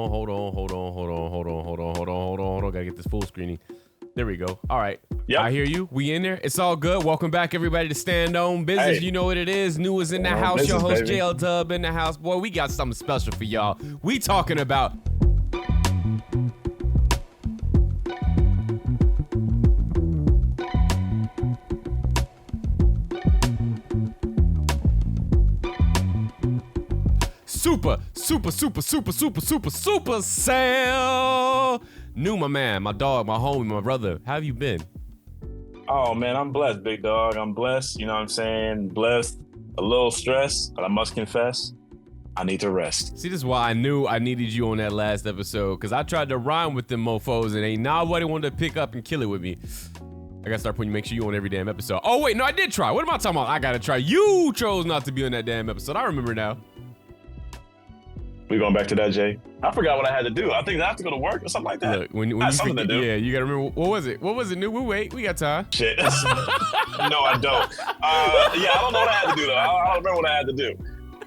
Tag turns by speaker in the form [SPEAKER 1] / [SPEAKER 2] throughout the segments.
[SPEAKER 1] Hold on. Gotta get this full screening. There we go. All right.
[SPEAKER 2] Yep.
[SPEAKER 1] I hear you. We in there. It's all good. Welcome back, everybody, to Stand On Business.
[SPEAKER 2] Hey.
[SPEAKER 1] You know what it is. New is in the house.
[SPEAKER 2] Business,
[SPEAKER 1] Your host,
[SPEAKER 2] baby.
[SPEAKER 1] JL Dub, in the house. Boy, we got something special for y'all. We talking about SUPACELL. New, my man, my dog, my homie, my brother. How have you been?
[SPEAKER 2] Oh man, I'm blessed, big dog. I'm blessed. You know what I'm saying? Blessed. A little stressed, but I must confess, I need to rest.
[SPEAKER 1] See, this is why I knew I needed you on that last episode, because I tried to rhyme with them mofos and ain't nobody wanted to pick up and kill it with me. I gotta start putting make sure you on every damn episode. Oh wait, no, I did try. What am I talking about? I gotta try. You chose not to be on that damn episode. I remember now.
[SPEAKER 2] We going back to that, Jay? I forgot what I had to do. I think I have to go to work or something like that.
[SPEAKER 1] Look, when you
[SPEAKER 2] something to do.
[SPEAKER 1] yeah, you gotta remember. What was it? New? We'll wait. We got time.
[SPEAKER 2] Shit. No, I don't. Yeah, I don't know what I had to do though. I don't remember what I had to do.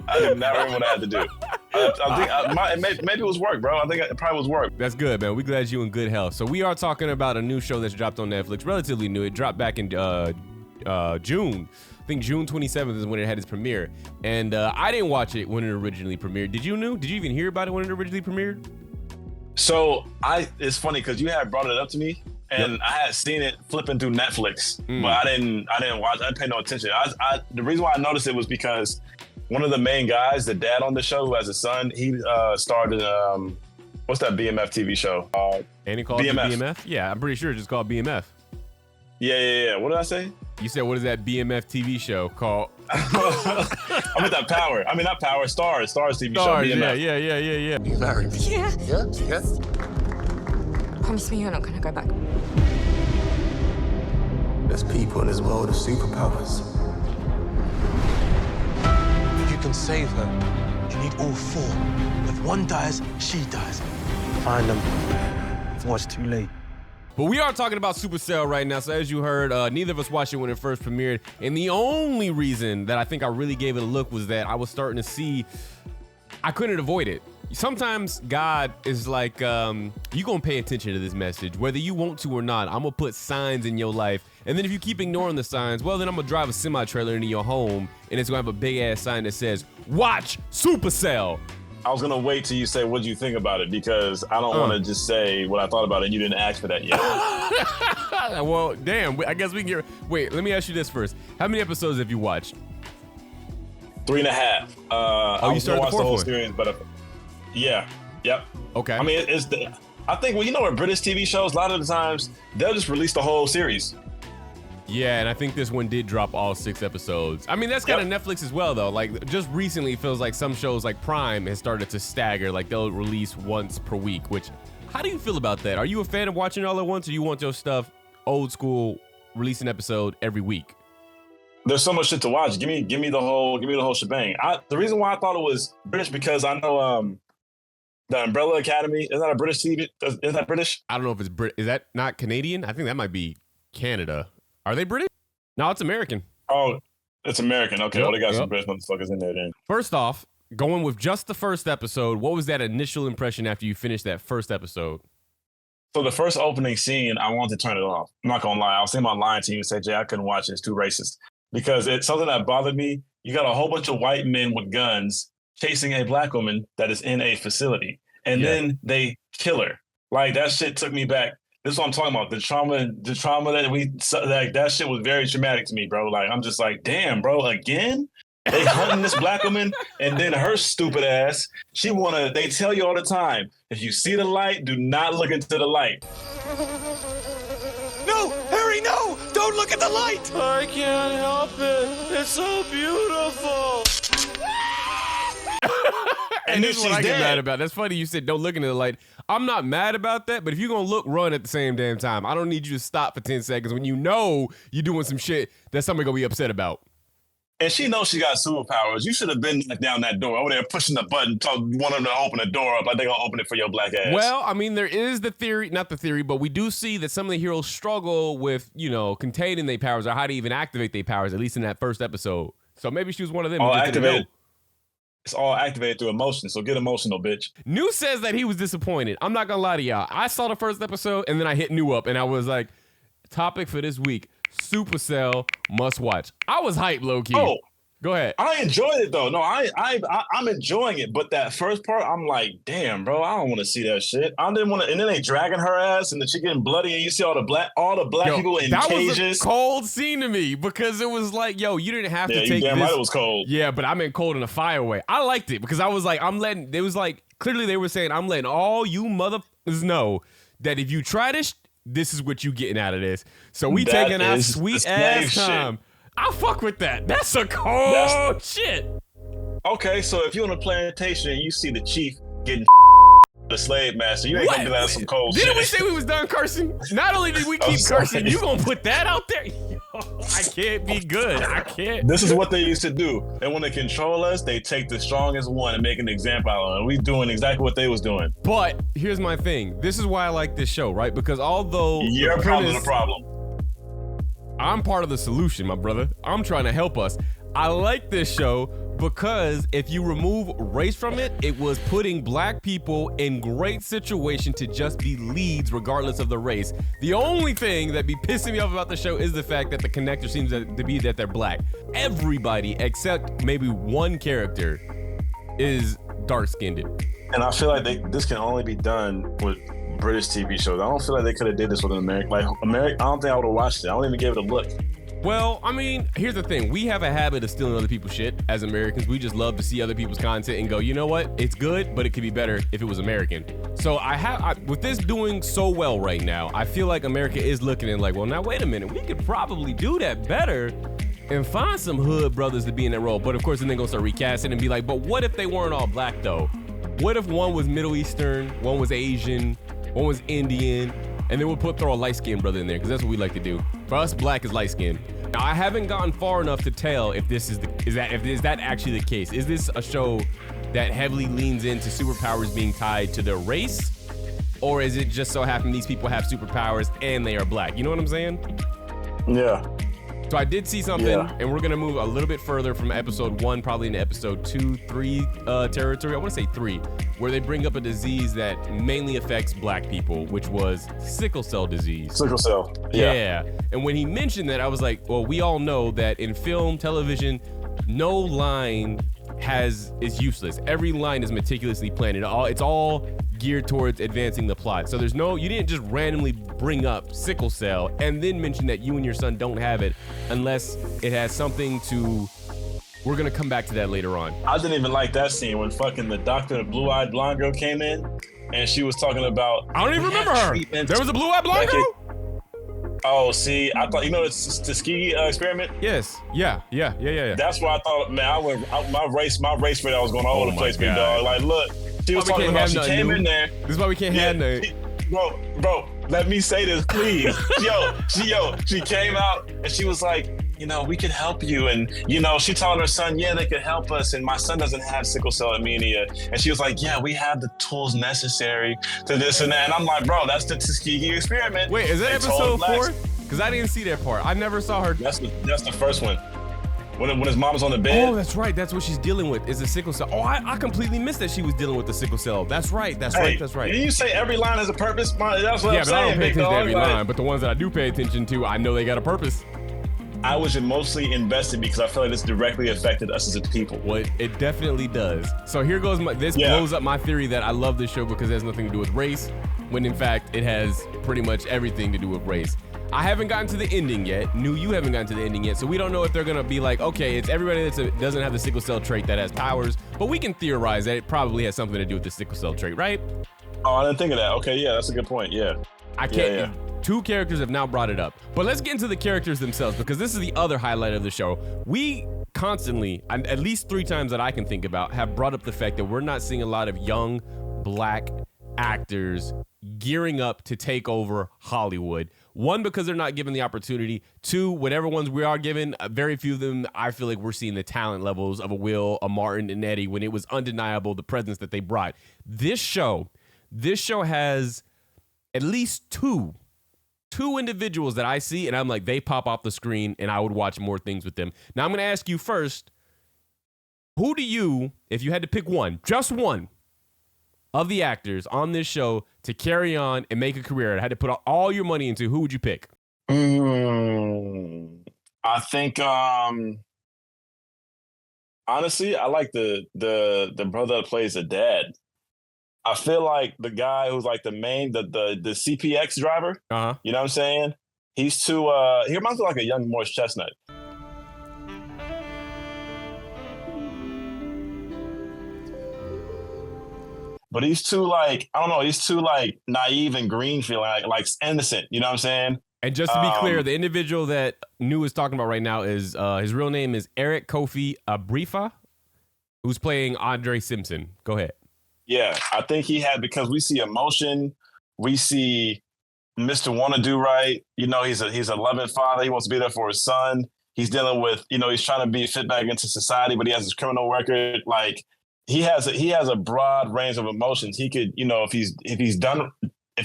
[SPEAKER 2] I do not remember what I had to do. I think maybe it was work, bro. I think it probably was work.
[SPEAKER 1] That's good, man. We glad you in good health. So we are talking about a new show that's dropped on Netflix, relatively new. It dropped back in June. I think June 27th is when it had its premiere. And I didn't watch it when it originally premiered. Did you know? Did you even hear about it when it originally premiered?
[SPEAKER 2] So it's funny because you had brought it up to me, and I had seen it flipping through Netflix, but I didn't watch. I didn't pay no attention. The reason why I noticed it was because one of the main guys, the dad on the show who has a son, he starred in what's that BMF TV show?
[SPEAKER 1] And he called it BMF? Yeah, I'm pretty sure it's just called BMF.
[SPEAKER 2] Yeah. What did I say?
[SPEAKER 1] You said, what is that BMF TV show called?
[SPEAKER 2] I meant that Power. I mean, not Power, Stars TV
[SPEAKER 1] Stars,
[SPEAKER 2] show. BMF.
[SPEAKER 1] Yeah.
[SPEAKER 3] You married?
[SPEAKER 4] Yeah.
[SPEAKER 3] Yes.
[SPEAKER 4] Promise me you're not gonna go back.
[SPEAKER 3] There's people in this world of superpowers.
[SPEAKER 5] If you can save her, you need all four. If one dies, she dies. Find them before it's too late.
[SPEAKER 1] But we are talking about SUPACELL right now. So as you heard, neither of us watched it when it first premiered. And the only reason that I think I really gave it a look was that I was starting to see, I couldn't avoid it. Sometimes God is like, you gonna pay attention to this message, whether you want to or not. I'm gonna put signs in your life. And then if you keep ignoring the signs, well, then I'm gonna drive a semi-trailer into your home and it's gonna have a big ass sign that says, watch SUPACELL.
[SPEAKER 2] I was gonna wait till you say what you think about it because I don't want to just say what I thought about it and you didn't ask for that yet.
[SPEAKER 1] Well, damn. I guess we can get. Wait, let me ask you this first. How many episodes have you watched?
[SPEAKER 2] 3.5.
[SPEAKER 1] You started
[SPEAKER 2] watch
[SPEAKER 1] the
[SPEAKER 2] the whole
[SPEAKER 1] fourth one?
[SPEAKER 2] series, but yep.
[SPEAKER 1] Okay.
[SPEAKER 2] I mean, I think you know, with British TV shows, a lot of the times they'll just release the whole series.
[SPEAKER 1] Yeah, and I think this one did drop all 6 episodes. I mean, that's kind of Netflix as well, though. Like, just recently, it feels like some shows like Prime has started to stagger. Like, they'll release once per week, which, how do you feel about that? Are you a fan of watching it all at once, or you want your stuff old school, release an episode every week?
[SPEAKER 2] There's so much shit to watch. Give me the whole shebang. The reason why I thought it was British because I know the Umbrella Academy, is that a British TV? Is that British?
[SPEAKER 1] I don't know if it's Is that not Canadian? I think that might be Canada. Are they British? No, it's American.
[SPEAKER 2] Oh, it's American. Okay, well, they got
[SPEAKER 1] Yep.
[SPEAKER 2] some British motherfuckers in there then.
[SPEAKER 1] First off, going with just the first episode, what was that initial impression after you finished that first episode?
[SPEAKER 2] So the first opening scene, I wanted to turn it off. I'm not gonna lie. I was thinking about lying to you and say, Jay, I couldn't watch it. It's too racist. Because it's something that bothered me. You got a whole bunch of white men with guns chasing a black woman that is in a facility. And then they kill her. Like, that shit took me back. This is what I'm talking about. The trauma that shit was very traumatic to me, bro. Like, I'm just like, damn, bro, again? They hunting this black woman, and then her stupid ass, they tell you all the time, if you see the light, do not look into the light.
[SPEAKER 5] No! Harry, no! Don't look at the light!
[SPEAKER 6] I can't help it. It's so beautiful.
[SPEAKER 1] And this is what I get
[SPEAKER 2] dead.
[SPEAKER 1] mad about. That's funny you said don't look into the light. I'm not mad about that, but if you're going to look, run at the same damn time. I don't need you to stop for 10 seconds when you know you're doing some shit that somebody going to be upset about.
[SPEAKER 2] And she knows she got superpowers. You should have been down that door over there pushing the button, wanting to open the door up like they're going to open it for your black ass.
[SPEAKER 1] Well, I mean, there is the theory, not the theory, but we do see that some of the heroes struggle with, containing their powers or how to even activate their powers, at least in that first episode. So maybe she was one of them.
[SPEAKER 2] activate. It's all activated through emotion. So get emotional, bitch.
[SPEAKER 1] New says that he was disappointed. I'm not gonna lie to y'all. I saw the first episode and then I hit New up and I was like, topic for this week, SUPACELL must watch. I was hyped, low key.
[SPEAKER 2] Oh,
[SPEAKER 1] go ahead.
[SPEAKER 2] I enjoyed it though. No, I'm enjoying it. But that first part, I'm like, damn, bro, I don't want to see that shit. I didn't want to. And then they dragging her ass, and then she getting bloody, and you see all the black people in cages.
[SPEAKER 1] That was a cold scene to me because it was like, yo, you didn't have to take
[SPEAKER 2] you damn
[SPEAKER 1] this.
[SPEAKER 2] right it was cold.
[SPEAKER 1] Yeah, but I meant cold in a fire way. I liked it because I was like, it was like, clearly they were saying, I'm letting all you motherfuckers know that if you try this, this is what you getting out of this. So we
[SPEAKER 2] That
[SPEAKER 1] taking our
[SPEAKER 2] is
[SPEAKER 1] sweet
[SPEAKER 2] the
[SPEAKER 1] ass
[SPEAKER 2] slave
[SPEAKER 1] time. I fuck with that. That's a cold shit.
[SPEAKER 2] Okay, so if you're on a plantation and you see the chief getting the slave master, you ain't gonna be like some cold shit.
[SPEAKER 1] Didn't we say we was done cursing? Not only did we keep cursing, you gonna put that out there? Yo, I can't be good. I can't.
[SPEAKER 2] This is what they used to do. And when they control us, they take the strongest one and make an example out of it. We doing exactly what they was doing.
[SPEAKER 1] But here's my thing. This is why I like this show, right? Because although
[SPEAKER 2] You're part of the problem.
[SPEAKER 1] I'm part of the solution, my brother. I'm trying to help us. I like this show because if you remove race from it, it was putting black people in great situation to just be leads regardless of the race. The only thing that be pissing me off about the show is the fact that the connector seems to be that they're black. Everybody except maybe one character is dark-skinned.
[SPEAKER 2] And I feel like this can only be done with British TV shows. I don't feel like they could have did this with an American. Like I don't think I would have watched it. I don't even give it a look.
[SPEAKER 1] Well, I mean, here's the thing. We have a habit of stealing other people's shit as Americans. We just love to see other people's content and go, you know what? It's good, but it could be better if it was American. So with this doing so well right now, I feel like America is looking and like, well, now wait a minute. We could probably do that better and find some hood brothers to be in that role. But of course, then they're gonna start recasting and be like, but what if they weren't all black though? What if one was Middle Eastern, one was Asian, one was Indian, and then we'll throw a light-skinned brother in there because that's what we like to do. For us, black is light-skinned. Now, I haven't gotten far enough to tell if this is that actually the case. Is this a show that heavily leans into superpowers being tied to their race, or is it just so happen these people have superpowers and they are black? You know what I'm saying?
[SPEAKER 2] Yeah.
[SPEAKER 1] So I did see something, and we're gonna move a little bit further from episode 1, probably into episode 2, 3 territory. I want to say 3, where they bring up a disease that mainly affects black people, which was sickle cell disease.
[SPEAKER 2] Sickle cell.
[SPEAKER 1] Yeah. And when he mentioned that, I was like, well, we all know that in film, television, no line is useless. Every line is meticulously planned. It's all geared towards advancing the plot. So you didn't just randomly bring up sickle cell and then mention that you and your son don't have it unless it has something to. We're gonna come back to that later on.
[SPEAKER 2] I didn't even like that scene when fucking the doctor, the blue-eyed blonde girl came in and she was talking about.
[SPEAKER 1] I don't even remember her. There was a blue-eyed blonde girl?
[SPEAKER 2] Oh, see, I thought, it's the ski experiment?
[SPEAKER 1] Yes. Yeah.
[SPEAKER 2] That's why I thought, man, my race rate, I was going all over the place, big dog. Like, look, she was talking about, she came in there.
[SPEAKER 1] This is why we can't have nothing.
[SPEAKER 2] Bro, let me say this, please. She came out and she was like, we could help you. And, she told her son, yeah, they could help us. And my son doesn't have sickle cell anemia. And she was like, yeah, we have the tools necessary to this and that. And I'm like, bro, that's the Tuskegee experiment.
[SPEAKER 1] Wait, is that episode 4? Because I didn't see that part. I never saw her.
[SPEAKER 2] That's the first one. When his mom was on the bed.
[SPEAKER 1] Oh, that's right. That's what she's dealing with is the sickle cell. Oh, I completely missed that she was dealing with the sickle cell. That's right. That's right. Didn't
[SPEAKER 2] you say every line has a purpose? That's what I'm saying.
[SPEAKER 1] Yeah, but I don't pay attention to every line. But the ones that I do pay attention to, I know they got a purpose.
[SPEAKER 2] I was emotionally invested because I feel like this directly affected us as a people.
[SPEAKER 1] Well, it definitely does. So here goes blows up my theory that I love this show because it has nothing to do with race, when in fact it has pretty much everything to do with race. I haven't gotten to the ending yet. You haven't gotten to the ending yet, so we don't know if they're gonna be like, okay, it's everybody that doesn't have the sickle cell trait that has powers, but we can theorize that it probably has something to do with the sickle cell trait, right?
[SPEAKER 2] Oh, I didn't think of that. Okay, yeah, that's a good point. Yeah.
[SPEAKER 1] I can't. Yeah. 2 characters have now brought it up, but let's get into the characters themselves because this is the other highlight of the show. We constantly, at least 3 times that I can think about, have brought up the fact that we're not seeing a lot of young black actors gearing up to take over Hollywood. 1, because they're not given the opportunity. 2, whatever ones we are given, very few of them, I feel like we're seeing the talent levels of a Will, a Martin, and Eddie when it was undeniable the presence that they brought. This show has at least two individuals that I see, and I'm like, they pop off the screen, and I would watch more things with them. Now, I'm going to ask you first, Who do you, if you had to pick one, just one, of the actors on this show to carry on and make a career, had to put all your money into, who would you pick?
[SPEAKER 2] I think honestly, I like the brother that plays the dad. I feel like the guy who's like the main the CPX driver. You know what I'm saying? He's too he reminds me of like a young Morris Chestnut. But he's too like, I don't know, he's too like naive and green feeling, like innocent, you know what I'm saying?
[SPEAKER 1] And just to be clear, the individual that New is talking about right now is his real name is Eric Kofi-Abrefa, who's playing Andre Simpson. Go ahead.
[SPEAKER 2] Yeah, I think he had, because we see emotion, we see Mr. Wanna Do Right. You know, he's a loving father. He wants to be there for his son. He's dealing with, you know, he's trying to be fit back into society, but he has his criminal record. Like he has a broad range of emotions. He could, you know, if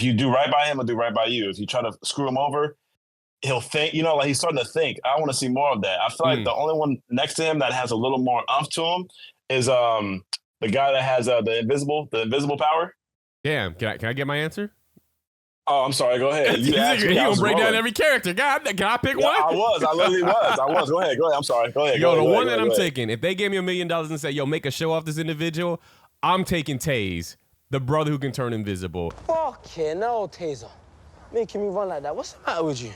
[SPEAKER 2] you do right by him, he'll do right by you. If you try to screw him over, he'll think, you know, like he's starting to think. I want to see more of that. I feel like the only one next to him that has a little more umph to him is the guy that has the invisible power.
[SPEAKER 1] Damn, can I get my answer?
[SPEAKER 2] Oh, I'm sorry. Go ahead. You
[SPEAKER 1] gonna break down every character. God, can I pick one?
[SPEAKER 2] I literally was. Go ahead. I'm sorry. Go ahead.
[SPEAKER 1] Yo, the one that I'm taking, if they gave me $1 million and say, yo, make a show off this individual, I'm taking Taze, the brother who can turn invisible.
[SPEAKER 5] Fucking hell, Taser. Making me run like that. What's the matter with you?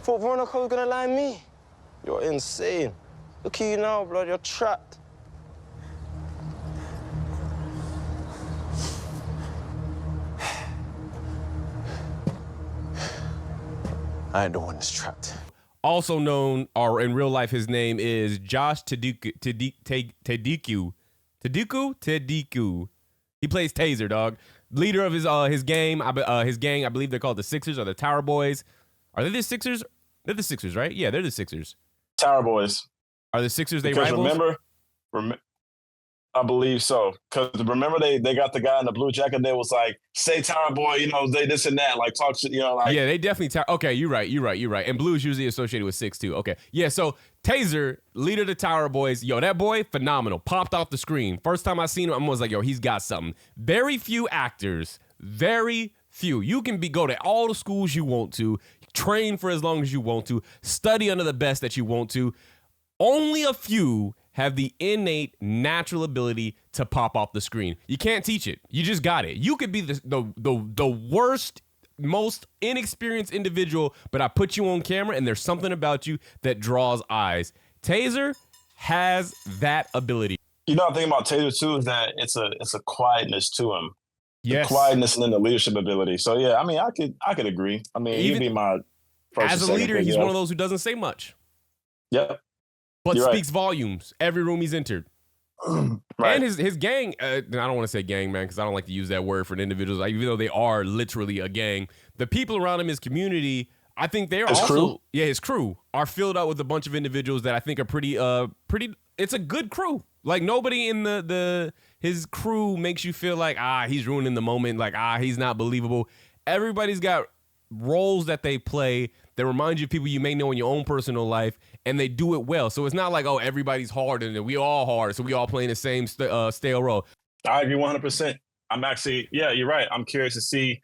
[SPEAKER 5] Thought Veronica was gonna lie me? You're insane. Look at you now, blood. You're trapped. I ain't the one that's trapped.
[SPEAKER 1] Also known, or in real life, his name is Josh Tediku. He plays Taser, dog. Leader of his gang. I believe they're called the Sixers or the Tower Boys. Are they the Sixers? They're the Sixers, right? Yeah, they're the Sixers.
[SPEAKER 2] Tower Boys.
[SPEAKER 1] Are the Sixers they
[SPEAKER 2] because
[SPEAKER 1] rivals?
[SPEAKER 2] Remember, I believe so. Because remember they got the guy in the blue jacket. They was like, say Tower Boy, you know, they this and that, like talk shit, you know, like.
[SPEAKER 1] Yeah, they definitely. Okay, you're right. And blue is usually associated with 6 too. Okay, yeah. So Taser, leader of the Tower Boys. Yo, that boy, phenomenal. Popped off the screen. First time I seen him, I was like, yo, he's got something. Very few actors. Very few. You can go to all the schools you want to, train for as long as you want to, study under the best that you want to. Only a few have the innate natural ability to pop off the screen. You can't teach it. You just got it. You could be the worst, most inexperienced individual, but I put you on camera and there's something about you that draws eyes. Taser has that ability.
[SPEAKER 2] You know, the thing about Taser too is that it's a quietness to him.
[SPEAKER 1] Yes.
[SPEAKER 2] The quietness and then the leadership ability. So yeah, I mean, I could agree. I mean, he'd be my first.
[SPEAKER 1] As a leader, he's one of those who doesn't say much.
[SPEAKER 2] Yep.
[SPEAKER 1] But
[SPEAKER 2] You're
[SPEAKER 1] speaks volumes every room he's entered.
[SPEAKER 2] Right.
[SPEAKER 1] And his gang, I don't want to say gang, man, because I don't like to use that word for an individual. Like, even though they are literally a gang, the people around him, his community, I think they're
[SPEAKER 2] his
[SPEAKER 1] also,
[SPEAKER 2] crew?
[SPEAKER 1] Yeah, his crew are filled out with a bunch of individuals that I think are pretty, it's a good crew. Like, nobody in his crew makes you feel like, he's ruining the moment, like, he's not believable. Everybody's got roles that they play that remind you of people you may know in your own personal life, and they do it well. So it's not like, everybody's hard and we all hard, so we all playing the same stale role. I
[SPEAKER 2] agree 100%. I'm actually, yeah, you're right. I'm curious to see.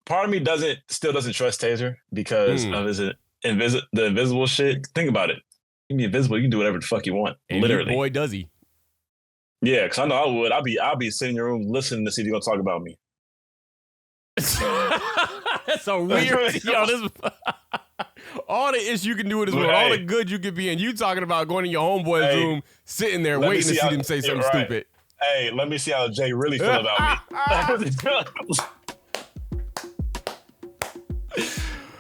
[SPEAKER 2] Part of me still doesn't trust Taser because of the invisible shit. Think about it. You can be invisible. You can do whatever the fuck you want.
[SPEAKER 1] And
[SPEAKER 2] literally.
[SPEAKER 1] Boy, does he.
[SPEAKER 2] Yeah, because I know I would. I'll be sitting in your room listening to see if you're going to talk about me.
[SPEAKER 1] That's a weird. All the ish you can do in this world, all the good you could be in. You talking about going in your homeboy's room, sitting there waiting to see them say something stupid.
[SPEAKER 2] Hey, let me see how Jay really feel about me.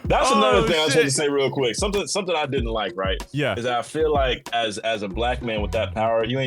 [SPEAKER 2] That's another thing I just want to say real quick. Something I didn't like, right?
[SPEAKER 1] Yeah.
[SPEAKER 2] Is that I feel like as a black man with that power, you're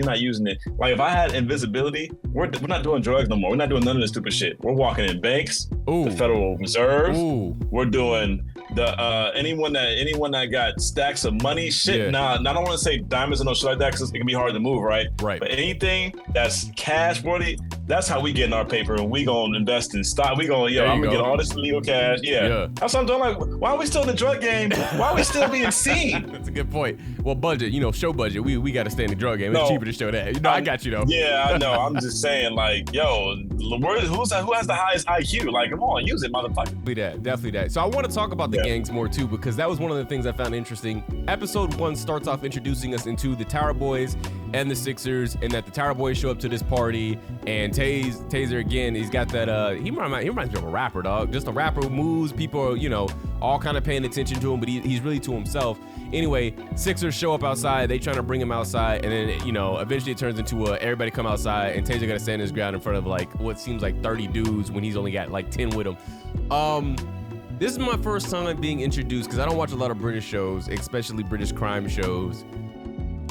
[SPEAKER 2] not using it. Like if I had invisibility, we're not doing drugs no more. We're not doing none of this stupid shit. We're walking in banks. the Federal Reserve.
[SPEAKER 1] Ooh.
[SPEAKER 2] We're doing the anyone that got stacks of money, shit.
[SPEAKER 1] Yeah.
[SPEAKER 2] Nah, I don't want to say diamonds and no shit like that because it can be hard to move, right?
[SPEAKER 1] Right.
[SPEAKER 2] But anything that's cash worthy, that's how we get in our paper, and we gonna invest in stock. We gonna, I'm gonna get all this legal cash. Yeah. That's what I'm doing. Like, why are we still in the drug game? Why are we still being seen?
[SPEAKER 1] That's a good point. Well, budget, show budget. We got to stay in the drug game. It's
[SPEAKER 2] No.
[SPEAKER 1] cheaper to show that. I got you though.
[SPEAKER 2] Yeah, I know. I'm just saying, like, yo, who has the highest IQ? Like, come on, use it, motherfucker.
[SPEAKER 1] Definitely that. So I want to talk about the gangs more too, because that was one of the things I found interesting. Episode 1 starts off introducing us into the Tower Boys and the Sixers, and that the Tower Boys show up to this party, and Taser again, he's got that, he reminds me of a rapper, dog. Just a rapper who moves, people are, all kind of paying attention to him, but he's really to himself. Anyway, Sixers show up outside, they trying to bring him outside, and then, eventually it turns into everybody come outside, and Taser gotta stand his ground in front of like what seems like 30 dudes when he's only got like 10 with him. This is my first time being introduced, because I don't watch a lot of British shows, especially British crime shows,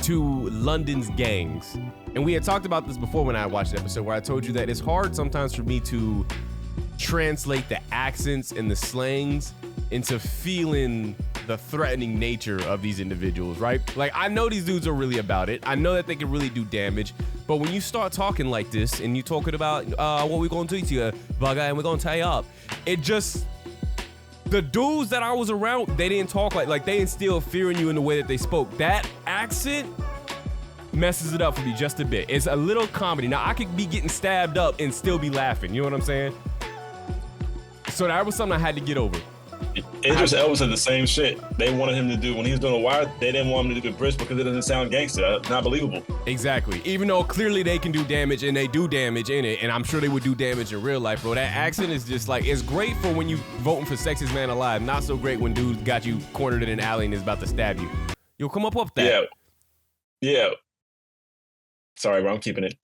[SPEAKER 1] to London's gangs. And we had talked about this before when I watched the episode, where I told you that it's hard sometimes for me to translate the accents and the slangs into feeling the threatening nature of these individuals, right? Like, I know these dudes are really about it. I know that they can really do damage. But when you start talking like this and you talking about what we gonna do to you, bugger, and we're gonna tie you up, it just... The dudes that I was around, they didn't talk like they instilled fear in you in the way that they spoke. That accent messes it up for me just a bit. It's a little comedy. Now, I could be getting stabbed up and still be laughing. You know what I'm saying? So that was something I had to get over.
[SPEAKER 2] Idris Elba said the same shit. They wanted him to do, when he was doing a wire, they didn't want him to do the British because it doesn't sound gangster. Not believable.
[SPEAKER 1] Exactly. Even though clearly they can do damage, and they do damage in it, and I'm sure they would do damage in real life, bro. That accent is just like, it's great for when you voting for Sexiest Man Alive. Not so great when dudes got you cornered in an alley and is about to stab you. You'll come up with that.
[SPEAKER 2] Yeah. Sorry, bro. I'm keeping it.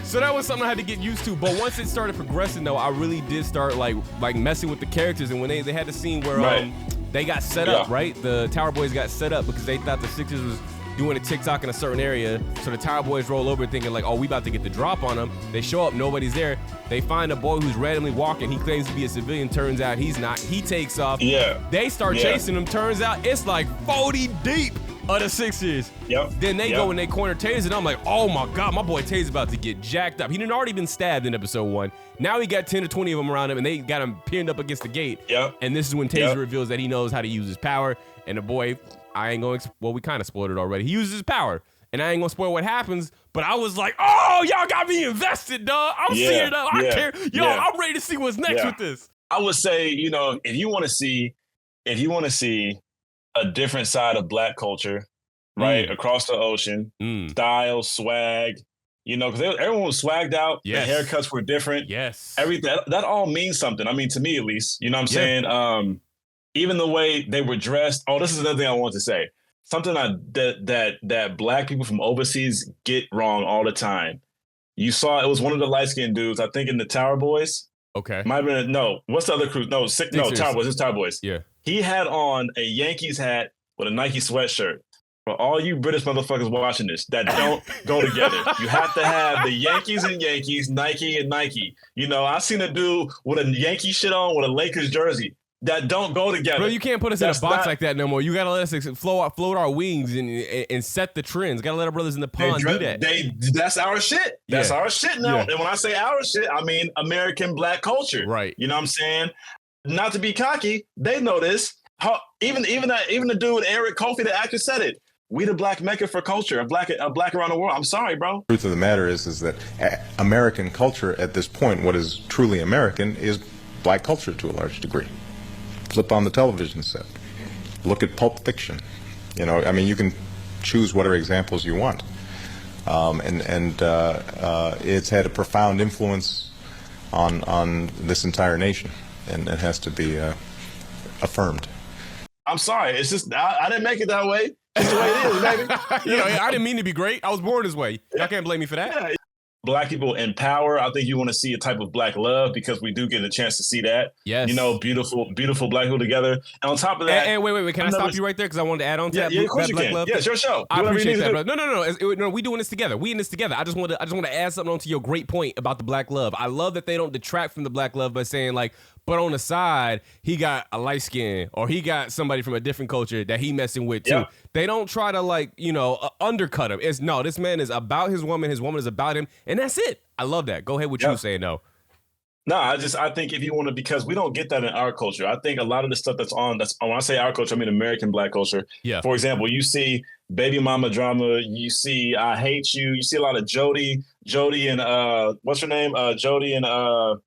[SPEAKER 1] So that was something I had to get used to. But once it started progressing, though, I really did start like messing with the characters. And when they had the scene where they got set up, right? The Tower Boys got set up because they thought the Sixers was doing a TikTok in a certain area. So the Tower Boys roll over thinking like, oh, we about to get the drop on them. They show up, nobody's there. They find a boy who's randomly walking. He claims to be a civilian. Turns out he's not. He takes off.
[SPEAKER 2] Yeah.
[SPEAKER 1] They start chasing him. Turns out it's like 40 deep of the Sixers. Then they go and they corner Taser, and I'm like, oh my God, my boy Taser's about to get jacked up. He done already been stabbed in episode 1. Now he got 10 to 20 of them around him, and they got him pinned up against the gate. And this is when Taser reveals that he knows how to use his power. And the boy, I ain't going to, well, we kind of spoiled it already. He uses his power. And I ain't going to spoil what happens, but I was like, oh, y'all got me invested, dog. I'm seeing it up. I care. Yo, I'm ready to see what's next with this.
[SPEAKER 2] I would say, if you want to see a different side of Black culture, right, across the ocean, style, swag, because everyone was swagged out. The haircuts were different. Everything that all means something. I mean, to me at least. You know what I'm saying? Even the way they were dressed. Oh, this is another thing I want to say. Something that Black people from overseas get wrong all the time. You saw it was one of the light-skinned dudes, I think in the Tower Boys.
[SPEAKER 1] Okay.
[SPEAKER 2] Might have been what's the other crew? No, Tower Boys. It's Tower Boys.
[SPEAKER 1] Yeah.
[SPEAKER 2] He had on a Yankees hat with a Nike sweatshirt. For all you British motherfuckers watching this, that don't go together. You have to have the Yankees and Yankees, Nike and Nike. I seen a dude with a Yankee shit on with a Lakers jersey. That don't go together.
[SPEAKER 1] Bro, you can't put us in a box like that no more. You gotta let us float our wings and set the trends. Gotta let our brothers in the pond do that.
[SPEAKER 2] That's our shit. That's our shit now. And when I say our shit, I mean American Black culture.
[SPEAKER 1] Right.
[SPEAKER 2] You know what I'm saying? Not to be cocky, they know this. Even the dude Eric Kofi, the actor, said it. We the Black Mecca for culture, a black around the world. I'm sorry, bro.
[SPEAKER 7] The truth of the matter is that American culture at this point, what is truly American, is Black culture to a large degree. Flip on the television set. Look at Pulp Fiction. You can choose whatever examples you want. It's had a profound influence on this entire nation, and it has to be affirmed.
[SPEAKER 2] I'm sorry. It's just, I didn't make it that way. It's the way it is, baby.
[SPEAKER 1] I didn't mean to be great. I was born this way. Y'all can't blame me for that.
[SPEAKER 2] Black people in power. I think you want to see a type of Black love because we do get a chance to see that.
[SPEAKER 1] Yes.
[SPEAKER 2] You know, beautiful Black people together. And on top of that,
[SPEAKER 1] and wait, can I stop you right there because I wanted to add on to that.
[SPEAKER 2] Yeah, of course
[SPEAKER 1] that
[SPEAKER 2] you
[SPEAKER 1] Black
[SPEAKER 2] can.
[SPEAKER 1] love.
[SPEAKER 2] Yeah, it's your show.
[SPEAKER 1] I appreciate that, brother. No. We doing this together. We in this together. I just want to add something onto your great point about the Black love. I love that they don't detract from the Black love by saying like, but on the side, he got a light skin or he got somebody from a different culture that he messing with too.
[SPEAKER 2] Yeah.
[SPEAKER 1] They don't try to like, undercut him. This man is about his woman is about him, and that's it. I love that. Go ahead with you saying no.
[SPEAKER 2] No, I think if you want to, because we don't get that in our culture. I think a lot of the stuff that's when I say our culture, I mean American Black culture.
[SPEAKER 1] Yeah.
[SPEAKER 2] For example, you see baby mama drama. You see I hate you. You see a lot of Jody and what's her name? Jody and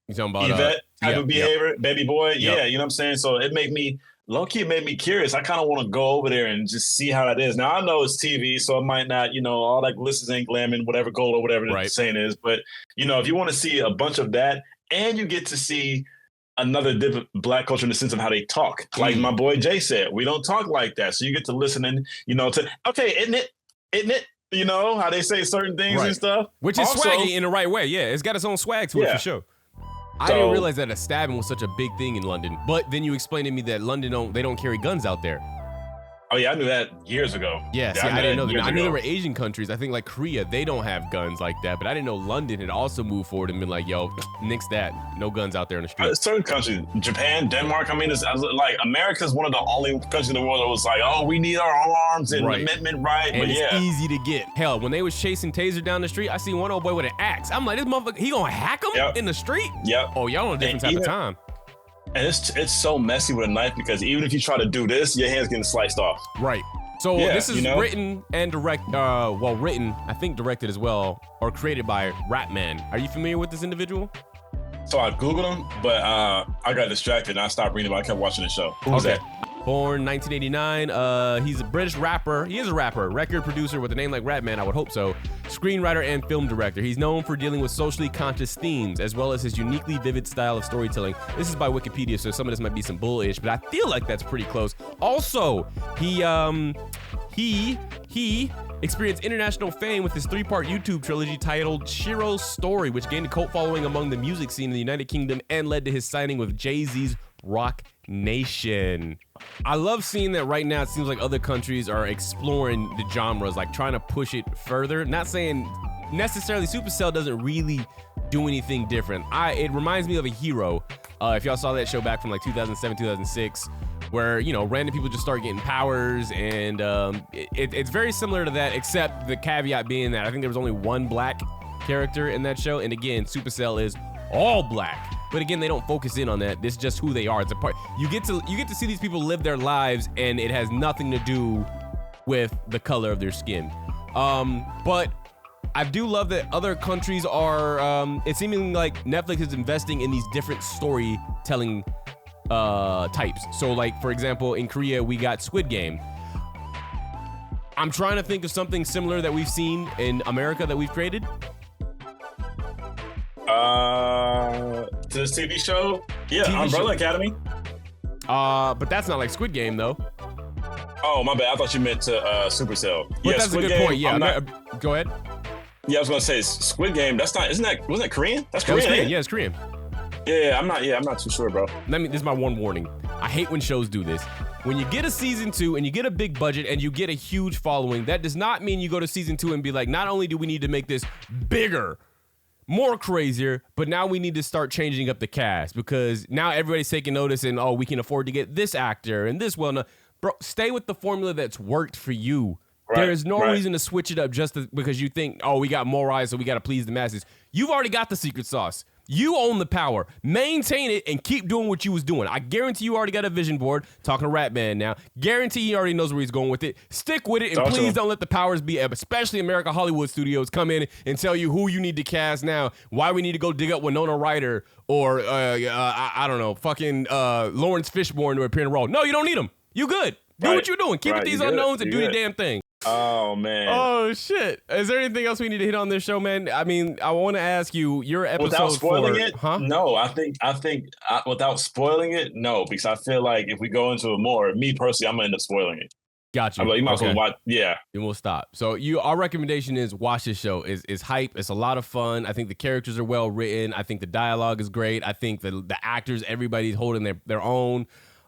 [SPEAKER 2] Yvette type of behavior. Baby boy. Yeah, you know what I'm saying? So it made me low-key made me curious. I kind of want to go over there and just see how that is. Now, I know it's TV, so it might not, all that glistens ain't glamming, whatever gold or whatever the saying is. But, if you want to see a bunch of that and you get to see another different Black culture in the sense of how they talk. Like my boy Jay said, we don't talk like that. So you get to listen and, okay, isn't it? How they say certain things and stuff.
[SPEAKER 1] Which is also swaggy in the right way. Yeah, it's got its own swag to it for sure. I didn't realize that a stabbing was such a big thing in London. But then you explained to me that London they don't carry guns out there.
[SPEAKER 2] Oh, yeah, I knew that years ago.
[SPEAKER 1] Yeah, see, I didn't know that. I knew there were Asian countries. I think like Korea, they don't have guns like that. But I didn't know London had also moved forward and been like, yo, nix that. No guns out there in the street.
[SPEAKER 2] Certain countries, Japan, Denmark, it's like America's one of the only countries in the world that was like, oh, we need our arms and amendment right.
[SPEAKER 1] And
[SPEAKER 2] but
[SPEAKER 1] it's easy to get. Hell, when they was chasing Taser down the street, I seen one old boy with an axe. I'm like, this motherfucker, he gonna hack him in the street?
[SPEAKER 2] Yep.
[SPEAKER 1] Oh, y'all on a different type of time.
[SPEAKER 2] And it's so messy with a knife because even if you try to do this, your hand's getting sliced off.
[SPEAKER 1] Right. So this is written and directed as well, or created by Rapman. Are you familiar with this individual?
[SPEAKER 2] So I Googled him, but I got distracted and I stopped reading, but I kept watching the show. Who's that?
[SPEAKER 1] Born 1989. He's a British rapper. He is a rapper, record producer with a name like Rapman, I would hope so. Screenwriter and film director. He's known for dealing with socially conscious themes, as well as his uniquely vivid style of storytelling. This is by Wikipedia, so some of this might be some bullish, but I feel like that's pretty close. Also, he experienced international fame with his 3-part YouTube trilogy titled Shiro's Story, which gained a cult following among the music scene in the United Kingdom and led to his signing with Jay-Z's Rock Nation. I love seeing that right now. It seems like other countries are exploring the genres, like trying to push it further. Not saying necessarily Supercell doesn't really do anything different. It reminds me of a Hero. If y'all saw that show back from like 2007, 2006, where, random people just start getting powers, and it's very similar to that, except the caveat being that I think there was only one Black character in that show, and again, Supercell is all Black. But again, they don't focus in on that. This is just who they are. It's a part. You get to see these people live their lives, and it has nothing to do with the color of their skin. But I do love that other countries are. It's seeming like Netflix is investing in these different storytelling types. So, like for example, in Korea we got Squid Game. I'm trying to think of something similar that we've seen in America that we've created.
[SPEAKER 2] To this TV show? Yeah,
[SPEAKER 1] TV
[SPEAKER 2] Umbrella Academy.
[SPEAKER 1] But that's not like Squid Game though.
[SPEAKER 2] Oh, my bad. I thought you meant to Supercell.
[SPEAKER 1] But that's
[SPEAKER 2] Squid
[SPEAKER 1] a good
[SPEAKER 2] Game,
[SPEAKER 1] point. Yeah, go ahead.
[SPEAKER 2] Yeah, I was gonna say Squid Game. Wasn't that Korean? That's Korean.
[SPEAKER 1] Korean. Yeah, it's Korean.
[SPEAKER 2] Yeah, I'm not too sure, bro.
[SPEAKER 1] This is my one warning. I hate when shows do this. When you get a season 2 and you get a big budget and you get a huge following, that does not mean you go to season 2 and be like, not only do we need to make this bigger, more crazier, but now we need to start changing up the cast because now everybody's taking notice and, we can afford to get this actor and this well. No, bro, stay with the formula that's worked for you. Right, there is no reason to switch it up just because you think, we got more eyes, so we got to please the masses. You've already got the secret sauce. You own the power. Maintain it and keep doing what you was doing. I guarantee you already got a vision board. Talking to Rapman now. Guarantee he already knows where he's going with it. Stick with it, and please don't let the powers be, especially America Hollywood Studios, come in and tell you who you need to cast now, why we need to go dig up Winona Ryder or, I don't know, fucking Lawrence Fishburne to appear in a role. No, you don't need them. You good. Do what you're doing. Keep it these unknowns and do your damn thing.
[SPEAKER 2] Oh, man.
[SPEAKER 1] Oh, shit. Is there anything else we need to hit on this show, man? I mean, I want to ask you, your episode
[SPEAKER 2] without spoiling it?
[SPEAKER 1] Huh?
[SPEAKER 2] No, I think without spoiling it, no, because I feel like if we go into it more, me personally, I'm going to end up spoiling it.
[SPEAKER 1] Got you.
[SPEAKER 2] I'm like, you might as well watch. Yeah.
[SPEAKER 1] Then we'll stop. So our recommendation is watch this show. Is hype. It's a lot of fun. I think the characters are well written. I think the dialogue is great. I think the actors, everybody's holding their own.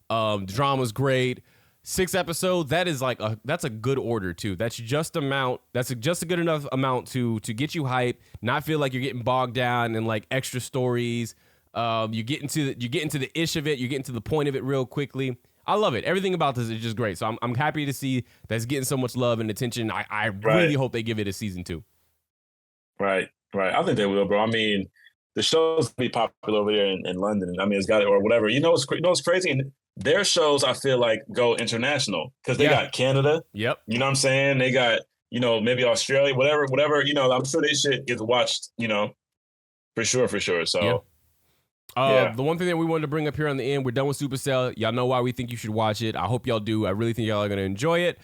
[SPEAKER 1] The drama's great. 6 episodes. That is that's a good order too. That's just a good enough amount to get you hype. Not feel like you're getting bogged down in like extra stories. You get into the ish of it. You get into the point of it real quickly. I love it. Everything about this is just great. So I'm happy to see that's getting so much love and attention. I really hope they give it a season 2.
[SPEAKER 2] Right. I think they will, bro. I mean, the show's be popular over there in London. I mean, it's got it or whatever. You know what's crazy? And their shows, I feel like, go international because they got Canada.
[SPEAKER 1] Yep.
[SPEAKER 2] You know what I'm saying? They got, maybe Australia, whatever. I'm sure this shit gets watched, for sure. So. Yeah.
[SPEAKER 1] The one thing that we wanted to bring up here on the end, we're done with SUPACELL. Y'all know why we think you should watch it. I hope y'all do. I really think y'all are going to enjoy it.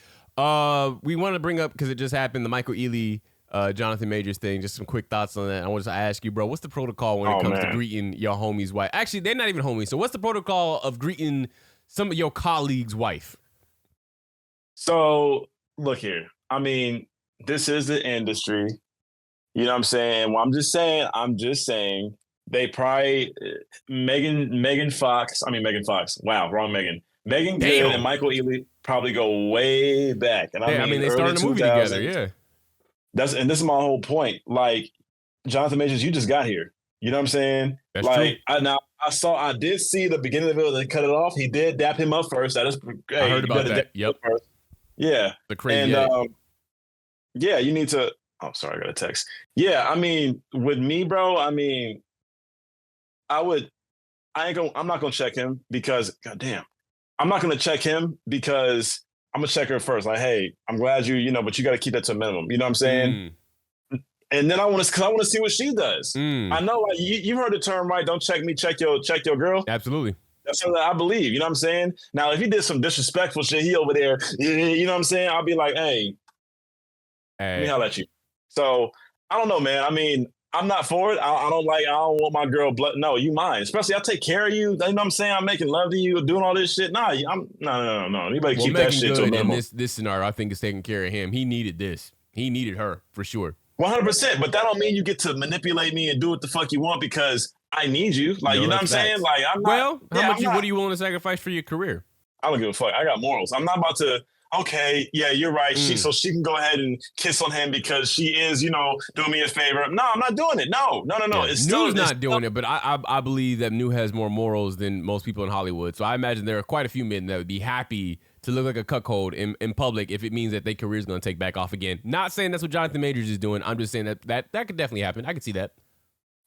[SPEAKER 1] We wanted to bring up, because it just happened, the Michael Ealy, Jonathan Majors thing. Just some quick thoughts on that. I wanted to ask you, bro, what's the protocol when it comes to greeting your homie's wife? Actually, they're not even homies. So what's the protocol of greeting some of your colleagues' wife?
[SPEAKER 2] So look here. I mean, this is the industry. You know what I'm saying? Well, I'm just saying. They probably Megan Fox. Wow, wrong Megan. Megan Good and Michael Ealy probably go way back. And I mean they started a movie together. Yeah, this is my whole point. Like Jonathan Majors, you just got here. You know what I'm saying?
[SPEAKER 1] That's true.
[SPEAKER 2] I did see the beginning of it. They cut it off. He did dap him up first. That is. Hey,
[SPEAKER 1] I heard about that. Yep.
[SPEAKER 2] Yeah.
[SPEAKER 1] The crazy.
[SPEAKER 2] And yeah, you need to. Oh, sorry, I got a text. Yeah, I mean, with me, bro. I mean. I'm not gonna check him because goddamn, I'm not gonna check him because I'm gonna check her first. Like, hey, I'm glad but you got to keep that to a minimum. You know what I'm saying? And then I want to see what she does. I know, like, you heard the term, right? Don't check me, check your girl.
[SPEAKER 1] Absolutely.
[SPEAKER 2] That's something that I believe. You know what I'm saying? Now, if he did some disrespectful shit, he over there. You know what I'm saying? I'll be like, hey, let me holler at you. So I don't know, man. I mean. I'm not for it. I don't want my girl blood. No, you mine. Especially I take care of you. You know what I'm saying? I'm making love to you, doing all this shit. No. Anybody keep that shit to a minimum.
[SPEAKER 1] This scenario, I think, is taking care of him. He needed this. He needed her for sure.
[SPEAKER 2] 100%. But that don't mean you get to manipulate me and do what the fuck you want because I need you. Like, you know what I'm saying? Like, I'm not.
[SPEAKER 1] Well, what are you willing to sacrifice for your career?
[SPEAKER 2] I don't give a fuck. I got morals. I'm not about to. Okay, yeah, you're right. So she can go ahead and kiss on him because she is, doing me a favor. No, I'm not doing it. No.
[SPEAKER 1] Yeah, New's not doing it, but I believe that New has more morals than most people in Hollywood. So I imagine there are quite a few men that would be happy to look like a cuckold in public if it means that their career is going to take back off again. Not saying that's what Jonathan Majors is doing. I'm just saying that could definitely happen. I could see that.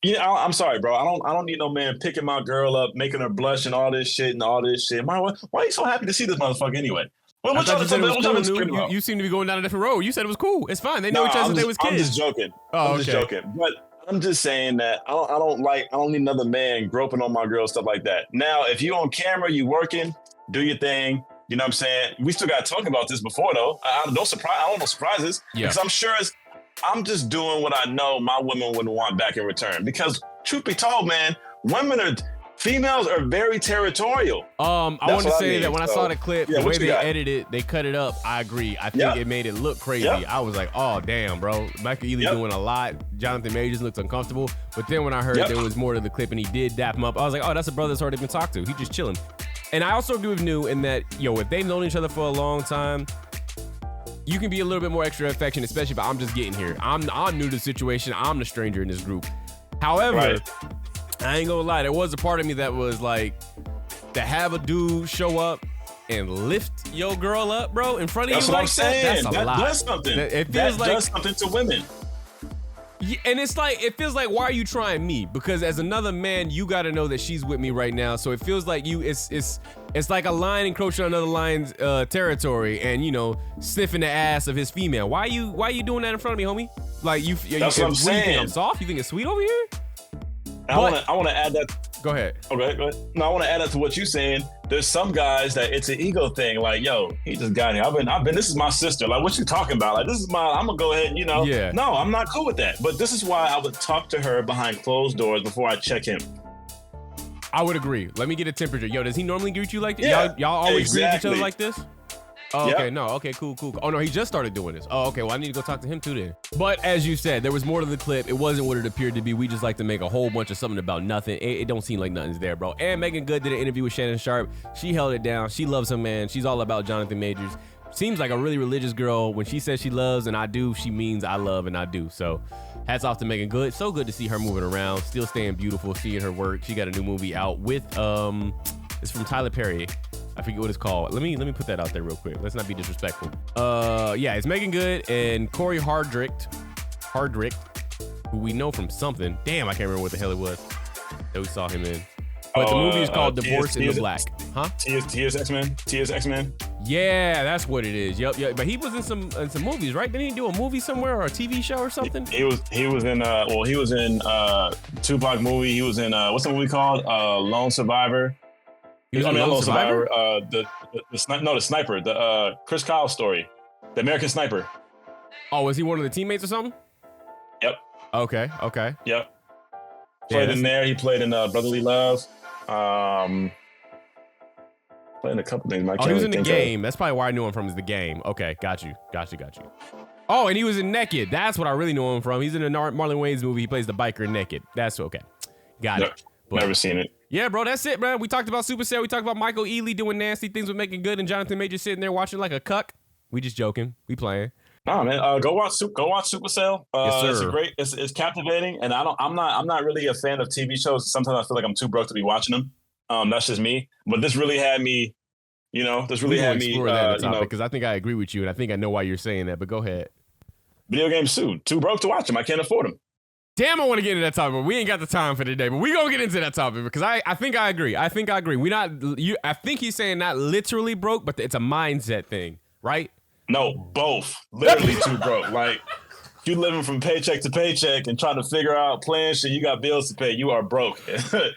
[SPEAKER 2] Yeah, I'm sorry, bro. I don't need no man picking my girl up, making her blush and all this shit. Why are you so happy to see this motherfucker anyway? Well,
[SPEAKER 1] you seem to be going down a different road. You said it was cool. It's fine. They know each other since they was kids.
[SPEAKER 2] I'm just joking. I'm just joking. But I'm just saying that I don't need another man groping on my girl, stuff like that. Now, if you on camera, you working, do your thing. You know what I'm saying? We still got to talk about this before, though. I don't know surprises. Yeah. Because I'm sure I'm just doing what I know my women wouldn't want back in return. Because truth be told, man, females are very territorial.
[SPEAKER 1] I want to say that when I saw the clip, the way they edited it, they cut it up. I agree. I think it made it look crazy. I was like, oh, damn, bro. Michael Ealy doing a lot. Jonathan Majors looks uncomfortable. But then when I heard there was more to the clip and he did dap him up, I was like, oh, that's a brother that's already been talked to. He's just chilling. And I also agree with New in that, if they've known each other for a long time, you can be a little bit more extra affectionate, especially if I'm just getting here. I'm new to the situation. I'm the stranger in this group. However, I ain't gonna lie, there was a part of me that was like, to have a dude show up and lift your girl up, bro, in front of you like that, that's a lot.
[SPEAKER 2] Does something. It feels does something to women.
[SPEAKER 1] Yeah, and it's like, it feels like, why are you trying me? Because as another man, you got to know that she's with me right now. So it feels like it's like a lion encroaching on another lion's territory and, sniffing the ass of his female. Why are you doing that in front of me, homie? Like,
[SPEAKER 2] that's what I'm saying.
[SPEAKER 1] You think I'm soft? You think it's sweet over here?
[SPEAKER 2] I want to add that.
[SPEAKER 1] Go ahead.
[SPEAKER 2] Okay, go ahead. No, I want to add that to what you're saying. There's some guys that it's an ego thing. Like, yo, he just got here. I've been. This is my sister. Like, what you talking about? Like, this is I'm gonna go ahead.
[SPEAKER 1] Yeah.
[SPEAKER 2] No, I'm not cool with that. But this is why I would talk to her behind closed doors before I check him.
[SPEAKER 1] I would agree. Let me get a temperature. Yo, does he normally greet you like this? Y'all always greet each other like this? Oh,
[SPEAKER 2] Yep.
[SPEAKER 1] okay, no, okay, cool. Oh, no, he just started doing this. Oh, okay, well, I need to go talk to him too then. But as you said, there was more to the clip. It wasn't what it appeared to be. We just like to make a whole bunch of something about nothing. It don't seem like nothing's there, bro. And Megan Good did an interview with Shannon Sharp. She held it down. She loves her man. She's all about Jonathan Majors. Seems like a really religious girl. When she says she loves and I do, she means I love and I do. So hats off to Megan Good. So good to see her moving around, still staying beautiful, seeing her work. She got a new movie out with, it's from Tyler Perry. I forget what it's called. Let me put that out there real quick. Let's not be disrespectful. Yeah, it's Megan Good and Corey Hardrick, who we know from something. Damn, I can't remember what the hell it was that we saw him in. But the movie is called Divorce in the Black. Huh?
[SPEAKER 2] Tia's X-Men. Tia's X-Men.
[SPEAKER 1] Yeah, that's what it is. Yep. But he was in some movies, right? Didn't he do a movie somewhere or a TV show or something?
[SPEAKER 2] He was in Tupac movie. He was in what's the movie called? Lone Survivor.
[SPEAKER 1] He was in Lone Survivor?
[SPEAKER 2] The sniper, the Chris Kyle story, the American Sniper.
[SPEAKER 1] Oh, was he one of the teammates or something?
[SPEAKER 2] Yep.
[SPEAKER 1] Okay.
[SPEAKER 2] Yep. Played in there. He played in Brotherly Love. Played in a couple things.
[SPEAKER 1] He was in The Game. That's probably where I knew him from, is The Game. Okay, got you. Oh, and he was in Naked. That's what I really know him from. He's in a Marlon Wayans movie. He plays the biker in Naked. That's okay. Got it. But,
[SPEAKER 2] never seen it.
[SPEAKER 1] Yeah, bro, that's it, man. We talked about SUPACELL. We talked about Michael Ealy doing nasty things with Making Good and Jonathan Majors sitting there watching like a cuck. We just joking. We playing.
[SPEAKER 2] Nah, man. Go watch SUPACELL.
[SPEAKER 1] Yes, sir.
[SPEAKER 2] It's captivating, and I'm not really a fan of TV shows. Sometimes I feel like I'm too broke to be watching them. That's just me. But this really had me. Explore that topic because I think I agree with you, and I think I know why you're saying that. But go ahead. Video games too broke to watch them. I can't afford them.
[SPEAKER 1] Damn, I want to get into that topic, but we ain't got the time for today. But we gonna get into that topic because I think I agree. I think I think he's saying not literally broke, but it's a mindset thing, right?
[SPEAKER 2] No, both. Literally too broke. Like you living from paycheck to paycheck and trying to figure out plans shit. You got bills to pay. You are broke.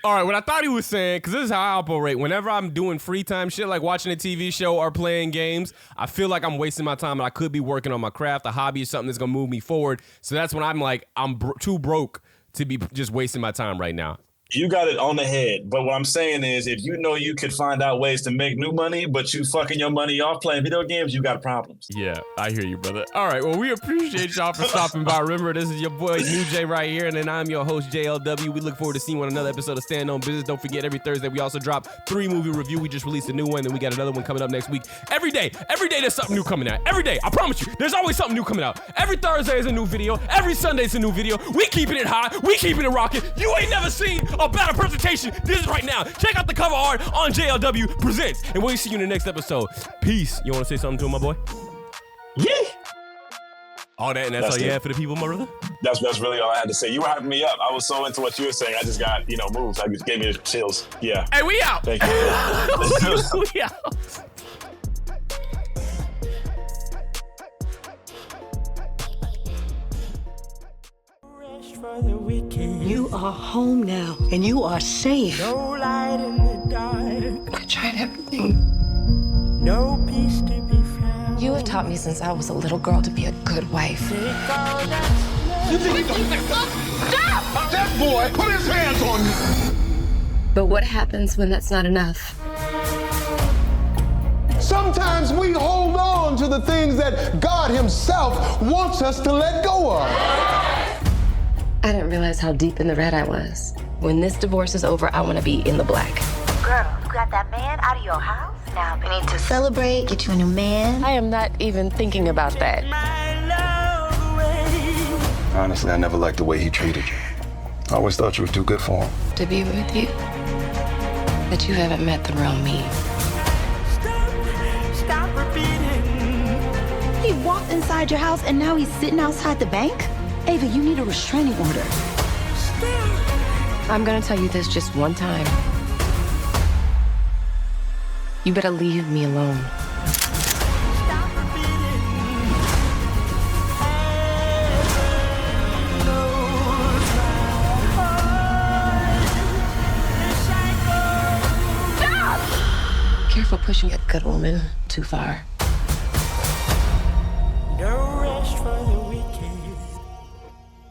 [SPEAKER 1] All right, what I thought he was saying, because this is how I operate. Whenever I'm doing free time shit like watching a TV show or playing games, I feel like I'm wasting my time and I could be working on my craft, a hobby, or something that's gonna move me forward. So that's when I'm like, too broke to be just wasting my time right now.
[SPEAKER 2] You got it on the head. But what I'm saying is, if you know you could find out ways to make new money, but you fucking your money off playing video games, you got problems.
[SPEAKER 1] Yeah, I hear you, brother. All right, well, we appreciate y'all for stopping by. Remember, this is your boy, New J, right here, and then I'm your host, JLW. We look forward to seeing you on another episode of Stand On Business. Don't forget, every Thursday, we also drop 3 movie review. We just released a new one, then we got another one coming up next week. Every day, there's something new coming out. Every day, I promise you, there's always something new coming out. Every Thursday is a new video. Every Sunday is a new video. We keeping it hot. We keeping it rocking. You ain't never seen a better presentation. This is right now. Check out the cover art on JLW Presents. And we'll see you in the next episode. Peace. You want to say something to him, my boy?
[SPEAKER 2] Yeah.
[SPEAKER 1] All that, and that's all you had for the people, my brother?
[SPEAKER 2] That's really all I had to say. You were hyping me up. I was so into what you were saying. I just got, moves. I just gave me the chills. Yeah.
[SPEAKER 1] Hey, we out.
[SPEAKER 2] Thank you.
[SPEAKER 1] We out.
[SPEAKER 8] You are home now, and you are safe.
[SPEAKER 6] No light in the dark.
[SPEAKER 4] I tried everything.
[SPEAKER 6] No peace to be found.
[SPEAKER 4] You have taught me since I was a little girl to be a good wife.
[SPEAKER 6] Take all that's
[SPEAKER 3] You think he's gonna stop? That boy put his hands on you.
[SPEAKER 4] But what happens when that's not enough?
[SPEAKER 9] Sometimes we hold on to the things that God Himself wants us to let go of.
[SPEAKER 4] I didn't realize how deep in the red I was. When this divorce is over, I want to be in the black.
[SPEAKER 10] Girl, you got that man out of your house? Now we need to celebrate, get you a new man.
[SPEAKER 4] I am not even thinking about that.
[SPEAKER 6] my love away.
[SPEAKER 5] Honestly, I never liked the way he treated you. I always thought you were too good for him.
[SPEAKER 4] To be with you, but you haven't met the real me.
[SPEAKER 6] Stop repeating.
[SPEAKER 10] He walked inside your house and now he's sitting outside the bank? Ava, you need a restraining order.
[SPEAKER 4] I'm gonna tell you this just one time. You better leave me alone.
[SPEAKER 6] Stop repeating.
[SPEAKER 4] Careful pushing a good woman too far.